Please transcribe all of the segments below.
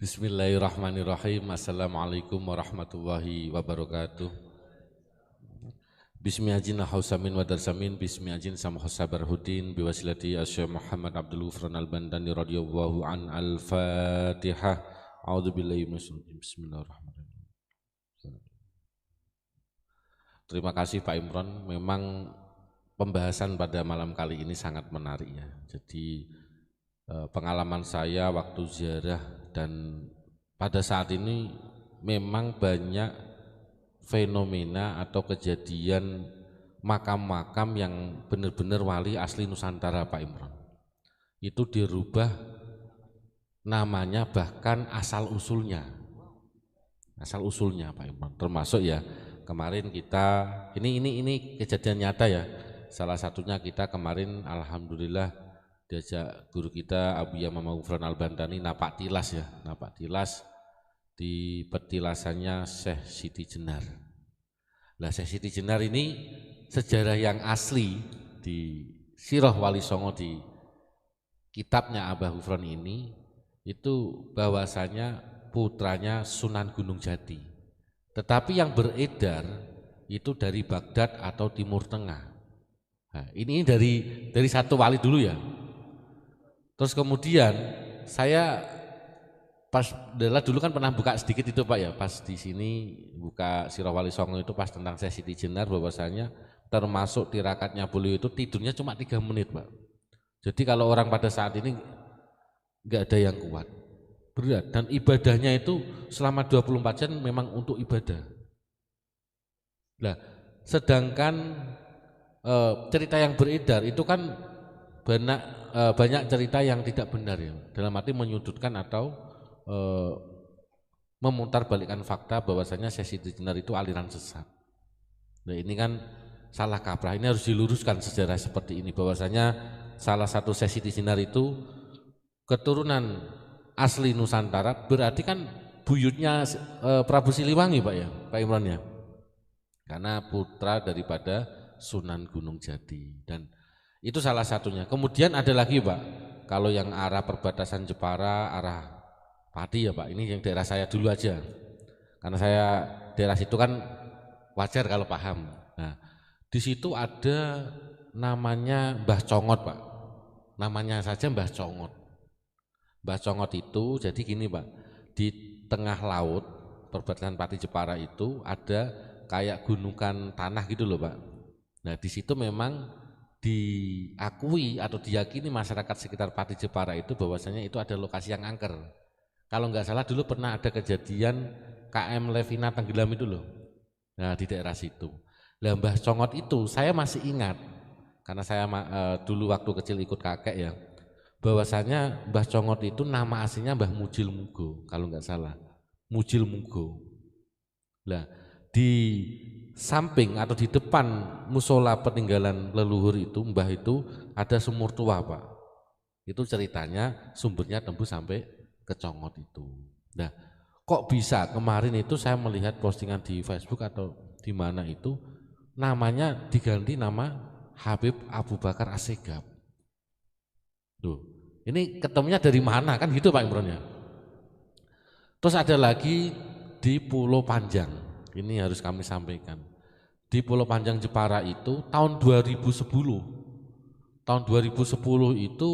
Bismillahirrahmanirrahim. Assalamualaikum warahmatullahi wabarakatuh. Bismillahirrahmanirrahim. Hausamin wa darsamin. Bismillahirrahmanirrahim. Samhosabarhudin. Biwasilati Asyik Muhammad Abdul Ghufran Al-Bandani radhiyallahu an al-Fatihah. A'udzubillahi minasyaitonir Bismillahirrahmanirrahim. Terima kasih Pak Imron. Memang pembahasan pada malam kali ini sangat menarik ya. Jadi pengalaman saya waktu ziarah dan pada saat ini memang banyak fenomena atau kejadian makam-makam yang benar-benar wali asli Nusantara Pak Imron. Itu dirubah namanya bahkan asal usulnya Pak Imron. Termasuk ya kemarin kita ini kejadian nyata ya. Salah satunya kita kemarin alhamdulillah diajak guru kita Abuya Mama Ghufran Al-Bandani napak tilas di petilasannya Syekh Siti Jenar. Nah Syekh Siti Jenar ini sejarah yang asli di Sirah Wali Songo di kitabnya Abah Ghufran ini itu bahwasanya putranya Sunan Gunung Jati. Tetapi yang beredar itu dari Baghdad atau Timur Tengah. Nah, ini dari satu wali dulu ya. Terus kemudian saya pas dulu kan pernah buka sedikit itu Pak ya, pas di sini buka Sirah Wali Songo itu pas tentang Syekh Siti Jenar bahwasanya termasuk tirakatnya beliau itu tidurnya cuma 3 menit Pak. Jadi kalau orang pada saat ini nggak ada yang kuat, berat, dan ibadahnya itu selama 24 jam memang untuk ibadah. Nah, sedangkan cerita yang beredar itu kan banyak cerita yang tidak benar ya, dalam arti menyudutkan atau memutarbalikkan fakta bahwasanya Syekh Siti Jenar itu aliran sesat. Nah ini kan salah kaprah, ini harus diluruskan sejarah seperti ini bahwasanya salah satu Syekh Siti Jenar itu keturunan asli Nusantara, berarti kan buyutnya Prabu Siliwangi Pak ya, Pak Imron ya, karena putra daripada Sunan Gunung Jati dan itu salah satunya. Kemudian ada lagi Pak, kalau yang arah perbatasan Jepara, arah Pati ya Pak, ini yang daerah saya dulu aja. Karena saya daerah situ kan wajar kalau paham. Nah, di situ ada namanya Mbah Congot Pak. Namanya saja Mbah Congot. Mbah Congot itu jadi gini Pak, di tengah laut perbatasan Pati Jepara itu ada kayak gunungan tanah gitu loh Pak. Nah, di situ memang diakui atau diyakini masyarakat sekitar Pati Jepara itu bahwasanya itu ada lokasi yang angker. Kalau nggak salah dulu pernah ada kejadian KM Levina tenggelam itu loh. Nah di daerah situ. Lah Mbah Congot itu saya masih ingat karena saya dulu waktu kecil ikut kakek ya. Bahwasanya Mbah Congot itu nama aslinya Mbah Mujil Mugo kalau nggak salah. Mujil Mugo. Lah di samping atau di depan musola peninggalan leluhur itu Mbah itu ada sumur tua Pak. Itu ceritanya sumbernya tembus sampai ke Congot itu. Nah kok bisa kemarin itu saya melihat postingan di Facebook atau di mana itu namanya diganti nama Habib Abu Bakar Assegaf. Tuh, ini ketemunya dari mana kan gitu Pak Imron ya. Terus ada lagi di Pulau Panjang, ini harus kami sampaikan. Di Pulau Panjang Jepara itu tahun 2010 itu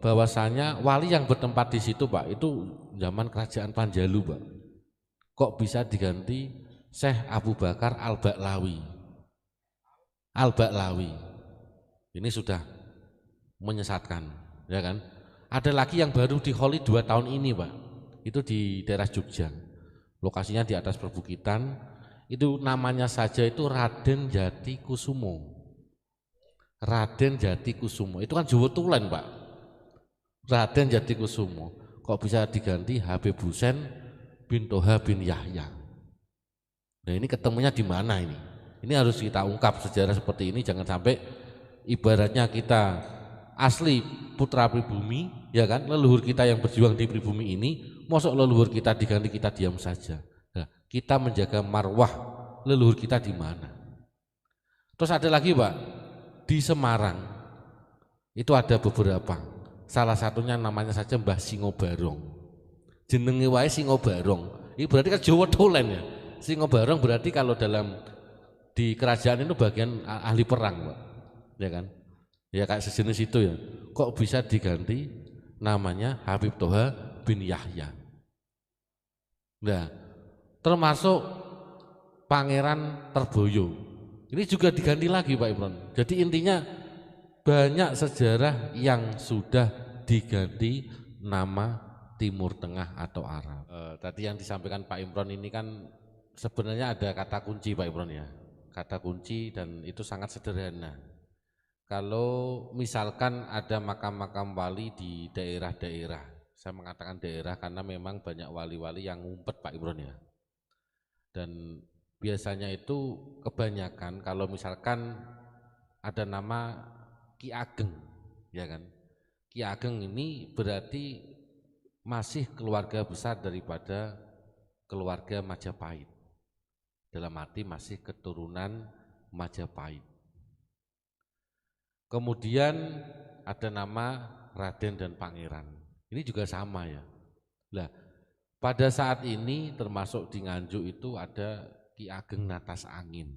bahwasanya wali yang bertempat di situ Pak itu zaman kerajaan Panjalu Pak. Kok bisa diganti Syekh Abu Bakar Al-Ba'lawi. Ini sudah menyesatkan ya kan. Ada lagi yang baru di Holi 2 tahun ini Pak. Itu di daerah Jogja. Lokasinya di atas perbukitan. Itu namanya saja itu Raden Jati Kusumo. Raden Jati Kusumo itu kan Jawa Tulen Pak. Raden Jati Kusumo kok bisa diganti Habib Husain bin Toha bin Yahya. Nah ini ketemunya di mana ini? Ini harus kita ungkap sejarah seperti ini, jangan sampai ibaratnya kita asli putra pribumi ya kan, leluhur kita yang berjuang di pribumi ini, mosok leluhur kita diganti kita diam saja. Nah, kita menjaga marwah leluhur kita di mana? Terus ada lagi Pak, di Semarang itu ada beberapa. Salah satunya namanya saja Mbah Singo Barong. jenenge wae Singobarong. Ini berarti kan Jawa Tulen ya. Singobarong berarti kalau dalam di kerajaan itu bagian ahli perang, Pak. Ya kan? Ya kayak sejenis itu ya. Kok bisa diganti namanya Habib Toha bin Yahya. Nah, termasuk Pangeran Terboyo. Ini juga diganti lagi Pak Imron. Jadi intinya banyak sejarah yang sudah diganti nama Timur Tengah atau Arab. Tadi yang disampaikan Pak Imron ini kan sebenarnya ada kata kunci Pak Imron ya. Kata kunci dan itu sangat sederhana. Kalau misalkan ada makam-makam wali di daerah-daerah, saya mengatakan daerah karena memang banyak wali-wali yang ngumpet Pak Imron ya. Dan biasanya itu kebanyakan kalau misalkan ada nama Ki Ageng, ya kan? Ki Ageng ini berarti masih keluarga besar daripada keluarga Majapahit. Dalam arti masih keturunan Majapahit. Kemudian ada nama Raden dan Pangeran. Ini juga sama ya. Nah, pada saat ini termasuk di Nganjuk itu ada Ki Ageng Natas Angin.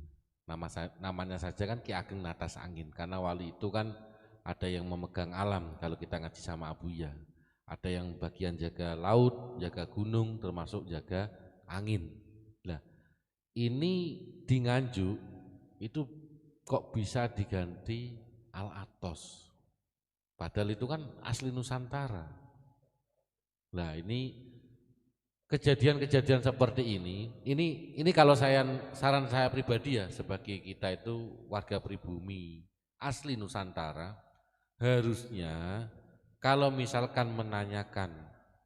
Namanya saja kan Ki Ageng Natas Angin karena wali itu kan ada yang memegang alam kalau kita ngaji sama Abuya. Ada yang bagian jaga laut, jaga gunung, termasuk jaga angin. Nah, ini di Nganjuk itu kok bisa diganti Al-Atos. Padahal itu kan asli Nusantara. Nah, ini kejadian-kejadian seperti ini kalau saran saya pribadi ya sebagai kita itu warga pribumi asli Nusantara, harusnya kalau misalkan menanyakan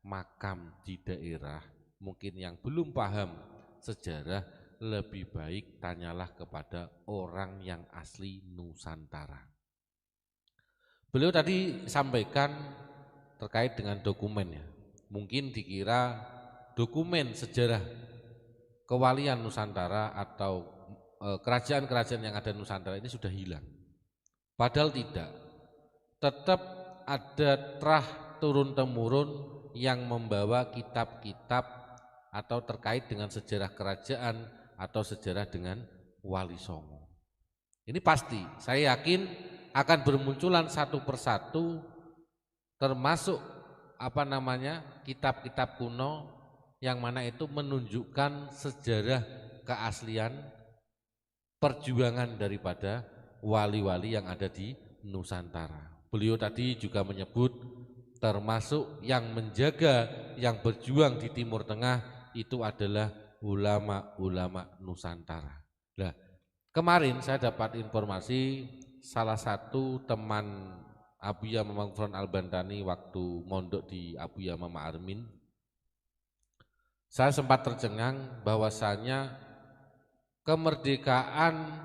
makam di daerah mungkin yang belum paham sejarah, lebih baik tanyalah kepada orang yang asli Nusantara. Beliau tadi sampaikan terkait dengan dokumen ya, mungkin dikira dokumen sejarah kewalian Nusantara atau kerajaan-kerajaan yang ada di Nusantara ini sudah hilang. Padahal tidak, tetap ada terah turun-temurun yang membawa kitab-kitab atau terkait dengan sejarah kerajaan atau sejarah dengan Wali Songo. Ini pasti, saya yakin akan bermunculan satu persatu termasuk kitab-kitab kuno yang mana itu menunjukkan sejarah keaslian perjuangan daripada wali-wali yang ada di Nusantara. Beliau tadi juga menyebut termasuk yang menjaga, yang berjuang di Timur Tengah itu adalah ulama-ulama Nusantara. Nah, kemarin saya dapat informasi salah satu teman Abuya Mama Gufron Al-Bantani waktu mondok di Abuya Mama Armin, saya sempat tercengang bahwasanya kemerdekaan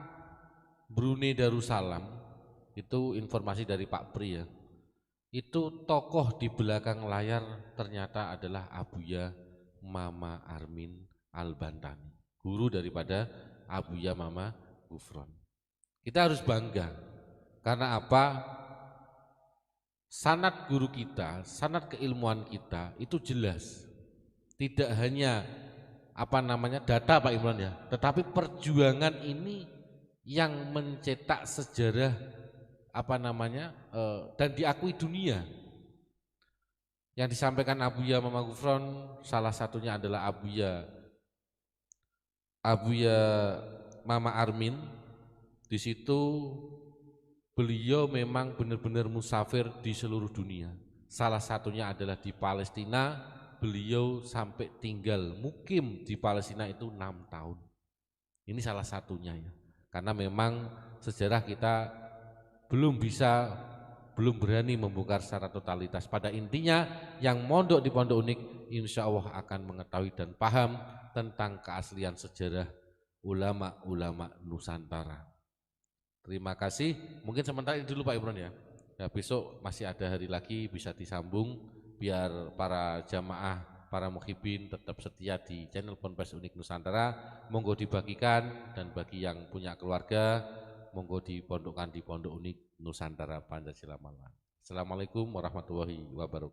Brunei Darussalam, itu informasi dari Pak Pri ya, itu tokoh di belakang layar ternyata adalah Abuya Mama Armin Al-Bantani, guru daripada Abuya Mama Gufron. Kita harus bangga, karena apa? Sanad guru kita, sanad keilmuan kita itu jelas. Tidak hanya data Pak Imran ya, tetapi perjuangan ini yang mencetak sejarah dan diakui dunia. Yang disampaikan Abuya Mama Gufron salah satunya adalah Abuya Mama Armin. Di situ beliau memang benar-benar musafir di seluruh dunia. Salah satunya adalah di Palestina, beliau sampai tinggal mukim di Palestina itu 6 tahun. Ini salah satunya ya. Karena memang sejarah kita belum berani membongkar secara totalitas. Pada intinya yang mondok di Pondok Unik insya Allah akan mengetahui dan paham tentang keaslian sejarah ulama-ulama Nusantara. Terima kasih. Mungkin sementara ini dulu Pak Imron ya. Besok masih ada hari lagi bisa disambung biar para jamaah, para muhibin tetap setia di channel Ponpes Unik Nusantara. Monggo dibagikan dan bagi yang punya keluarga monggo dipondokkan di Pondok Unik Nusantara Pancasila Malang. Assalamualaikum warahmatullahi wabarakatuh.